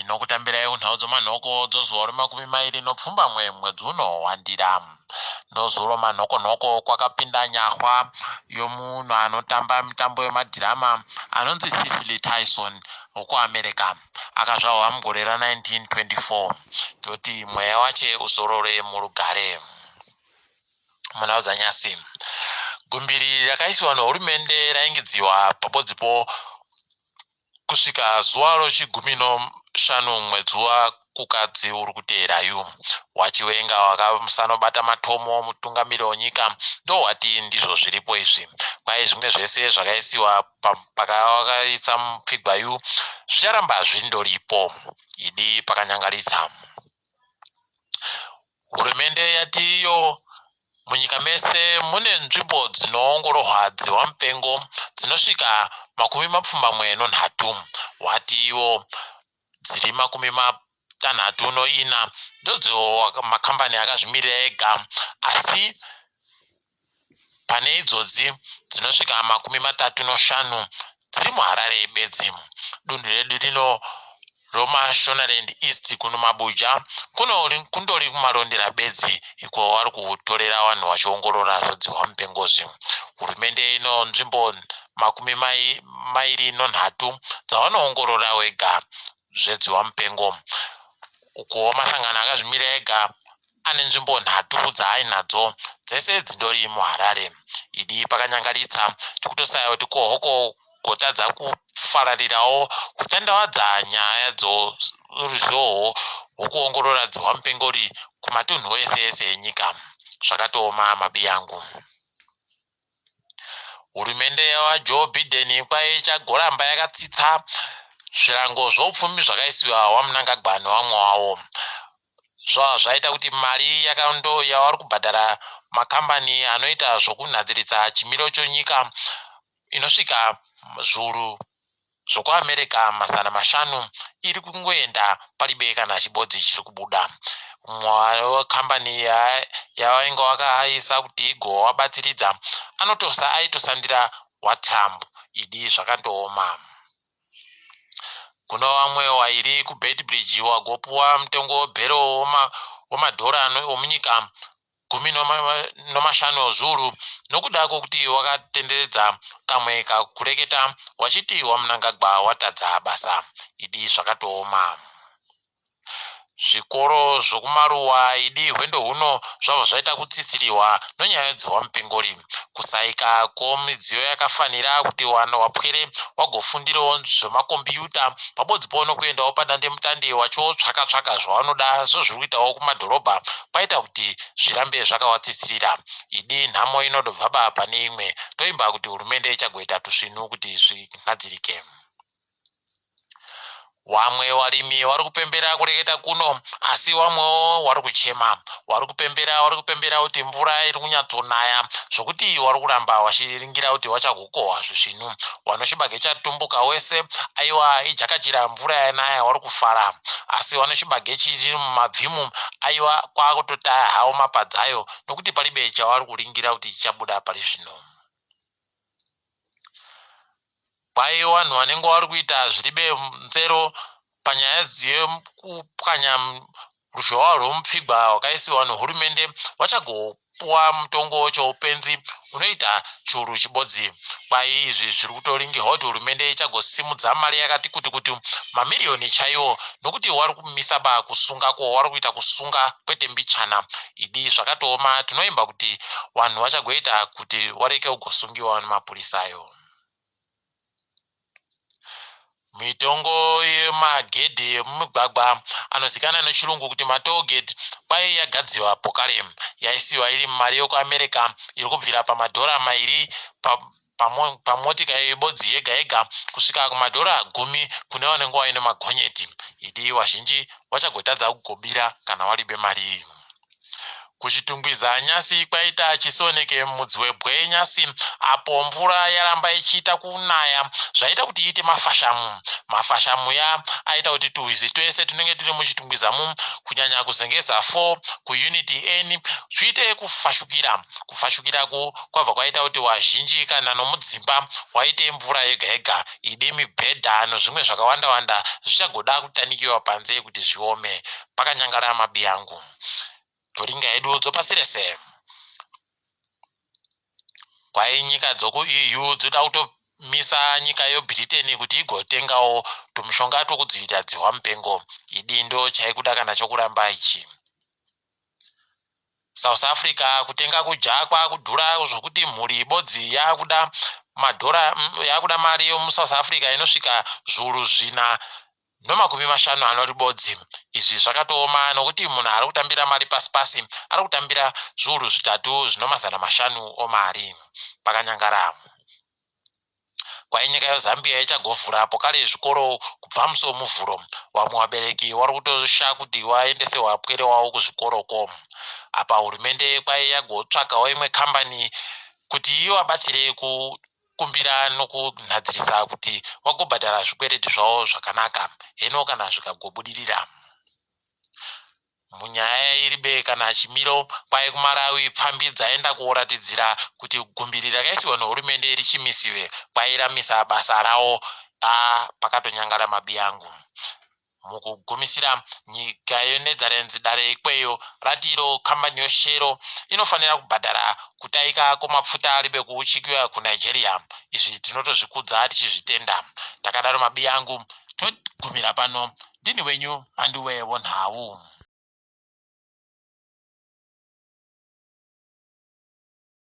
inokutambira unhau dzomanhoko dzozuva remakumi mairi nopfumbamwe mwedzi unohwandira. Nozuro manhoko kwakapinda nyahwa yomunhu anotamba mitambo yemadhirama anonzi Cicely Tyson wekuAmerica. Akazvarwa mugore ra1924. Toti mweya wache uzorore murugare. Muna udzanyasi. Gumbiri rakaisiwa nehurumende raingidziwa pabodzipo kusvika zuva rochigumino5 mwedzi wakukadzi uri kuteerayu. Wachiwenga wakamusanobata matomo mutungamiri wenyika ndohwati ndizvo zviripo izvi. Kwai zvimwe zvese zvakaisiwa pakawakaisa mupfigwayu zvicharamba zvindoripo. Idi pakanyangaritsa. Hurumende yati iyo munyika mese mune nzvimbo dzinoongororwa dzihwamupengo dzinosvika 23. Wati iwo dziri 64 ndodzo makambani akazvimirira ega, asi pane idzodzi dzinosvika 35 dziri muHarare bedzi. Dunhu redu rino romaShonaland East kuno Mabuja kundori kumarondera bedzi iko vari kutorera vanhu vachiongorora zvedzihwamupengozvi. Hurumende ino nzvimbo 23 dzavanoongorora wega zvedzihwamupengo. Uko masangano akazvimirira ega ane nzvimbo 3 dzaainadzo dzese dzindori muHarare. Idi pakanyangaritsa tikutosaya kuti kohoko kotadza kufararirawo kutandawadza nyaya dzoruzhoho hwokuongorora dzihwamupengori kumatunhu ese enyika. Zvakatooma mabi yangu. Hurumende yaJoe Biden kwai ichagoramba yakatsitsa zvirango zvoupfumi zvakaisiwa waMnangagwa nevamwe wavo. Zvaita kuti mari yavari kubhadhara makambani anoita zvokunhadziritsa chimiro chenyika inosvika zviuru zvekuAmerica 500 iri kungoenda paribe kana chibodzi chiri kubuda. Mumwe wekambani yavainga vakaisa kuti igovabatsiridza aitosandira waTrump. Idi zvakandooma. Kuno vamwe wairi kuBedbridge wagopuwa mutengo webhero wemadhora omunyika 15 zviuru nokuda kwokuti wakatenderedza kamwe kakureketa wachiti waMnangagwa watadza basa. Idi zvakatooma. Zvikoro zvokumaruwa idi hwendo huno zvavo zvaita kutsitsirirwa nonyaya dzihwamupengori. Kusaika kwemidziyo yakafanira kuti vanhu vapwere vagofundirawo zvemakombiyuta pabodzipo nokuendawo padandemutande vachiotsvaka zvavanoda zvozviri kuitawo kumadhorobha kwaita kuti zvirambe zvakavatsitsirira. Idi nhamo inodobva pane imwe. Toimba kuti hurumende ichagoita tusvinu kuti zvinadzirike. Vamwe varimi vari kupembera kureketa kuno, asi vamwewo vari kuchema. Vari kupembera kuti mvura iri kunyatsonaya zvokuti vari kuramba vachiringira kuti vachagokohwa zvisvinu. Vanochibage chatumbuka wese aiwa ijakachira mvura yanaya vari kufara, asi vanochibage chiri mumabvimu aiwa kwakutotaya havo mapadzayo nokuti paribe chavari kuringira kuti chichabuda pari zvino. Kwai vanhu vanenge vari kuita zviribe nzero panyaya dzekupwanya ruzhowa rwomupfigwa hwakaisiwa nehurumende vachagopuwa mutongo choupenzi unoita chiuru chibodzi. Kwai izvi zviri kutoringirwa kuti hurumende ichagosimudza mari yakati kuti mamiriyoni chaiwo nokuti vari kumisa kusungako vari kuita kusunga kwete mbichana. Idi zvakatooma. Tinoimba kuti vanhu vachagoita kuti vareke kugosungiwa nemapurisayo. Mitongo yemagedhe emumigwagwa anozikanwa nechirungu kuti matollgate kwai yagadzirwa pokare. Yaisiwa iri mari yekuAmerica iri kubvira pamadhora 2 pamotika yebodzi yega kusvika kumadhora 10 kune vanenge vaine magonyeti. Idi vazhinji vachagotadza kugobira kana varibe mari iyi. kuchitungwiza nyasi kwaita chisoneke mudzi webwe nyasi apo mvura yaramba ichiita kunaya zvaita kuti iite mafashamu. Mafashamu ya aita kuti tuhwizi twese tunenge turi muchitungwizamu kunyanya kuzengeza 4 kuuniti n zviite kufashukira. Kufashukirako kwabva kwaita kuti wazhinji kana nomudzimba waite mvura yega yega ide mibhedha nezvimwe zvakawanda zvichagoda kutanikiwa panze kuti zviome. Pakanyangara mabi angu toringa yedu dzopasirese kwai nyika dzoku EU dzoda kutomisa nyika yeBritain kuti igotengawo tumushonga tokudzivirira dzihwa mupengo. Idindo chaikuda kana chokuramba ichi. South Africa kutenga kujakwa kudhura zvokuti mhuri ibodzi yakuda yakuda mari yomuSouth Africa inosvika zviuru 4.50 anori bodzi. Izvi zvakatooma nokuti munhu ari kutambira mari pasi ari kutambira zviuru 3.5 omari. Pakanyangara kwai nyika yeZambia ichagovhurapo kare zvikoro kubva musi womuvhuro. Vamwe vabereki vari kutosha kuti vaendese wapwere wavo kuzvikoroko. Apa hurumende kwai yagotsvagawo imwe kambani kuti iyo abatsire kukumbira nokunhadzirisa kuti wagobhadhara zvikwereti zvavo zvakanaka. Heno kana zvikagobudirira munyaya iribe kana chimiro kwai kuMarawi pfambi dzaenda kuoratidzira kuti gumbirira rakaisiwa nehurumende richimisiwe kwairamisa basa rawo. Pakatonyangara mabi angu. Mukugumisira nyika yeNetherlands dare ikweyo ratiro kambani yoshero inofanira kubhadhara kutaika kwemapfuta ari bekuchikiwa kuNigeria. Izvi tinotozvikudza tichizvitenda. Takadaro mabi angu togumira pano. Ndini wenyu Mhanduwe Wonhau.